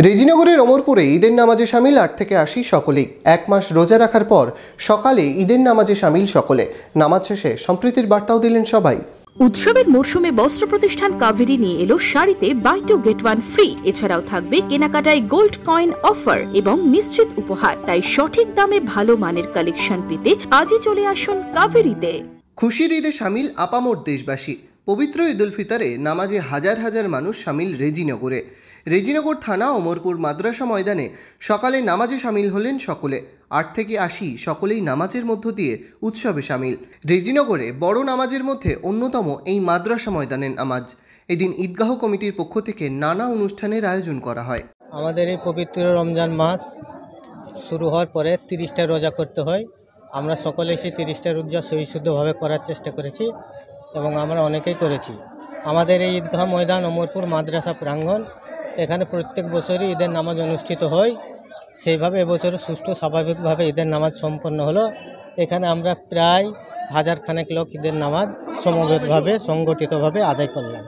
রেজিনগরের অমরপুরে ঈদের নামাজে শামিল ৮ থেকে ৮০ সকলেই। এক মাস রোজা রাখার পর সকালে ঈদের নামাজে শামিল সকলে। নামাজ শেষে সম্প্রীতির বার্তাও দিলেন সবাই। উৎসবের মরশুমে বস্ত্র প্রতিষ্ঠান কাভেরি নিয়ে এলো শাড়িতে buy two get one free. এছাড়াও থাকবে কেনাকাটায় গোল্ড কয়েন অফার এবং নিশ্চিত উপহার। তাই সঠিক দামে ভালো মানের কালেকশন পেতে আজই চলে আসুন কাভেরিতে। খুশির ঈদে শামিল আপামর দেশবাসী। পবিত্র ঈদ উল ফিতরে নামাজে হাজার হাজার মানুষ শামিল রেজিনগরে। রেজিনগর থানা অমরপুর মাদ্রাসা ময়দানে সকালে নামাজে শামিল হলেন সকলে। ৮ থেকে ৮০ সকলেই নামাজের মধ্য দিয়ে উৎসবে শামিল। রেজিনগরে বড় নামাজের মধ্যে অন্যতম এই মাদ্রাসা ময়দানের নামাজ। এদিন ঈদগাহ কমিটির পক্ষ থেকে নানা অনুষ্ঠানের আয়োজন করা হয়। আমাদের এই পবিত্র রমজান মাস শুরু হওয়ার পরে 30টা রোজা করতে হয়। আমরা সকলে সেই 30টা রোজা সহিশুদ্ধভাবে করার চেষ্টা করেছি এবং আমরা অনেকেই করেছি। আমাদের এই ঈদগাহ ময়দান অমরপুর মাদ্রাসা প্রাঙ্গণ, এখানে প্রত্যেক বছরই ঈদের নামাজ অনুষ্ঠিত হয়। সেইভাবে এবছরও সুষ্ঠু স্বাভাবিকভাবে ঈদের নামাজ সম্পন্ন হলো। এখানে আমরা প্রায় 1000 খানেক লোক ঈদের নামাজ সমবেতভাবে সংগঠিতভাবে আদায় করলাম।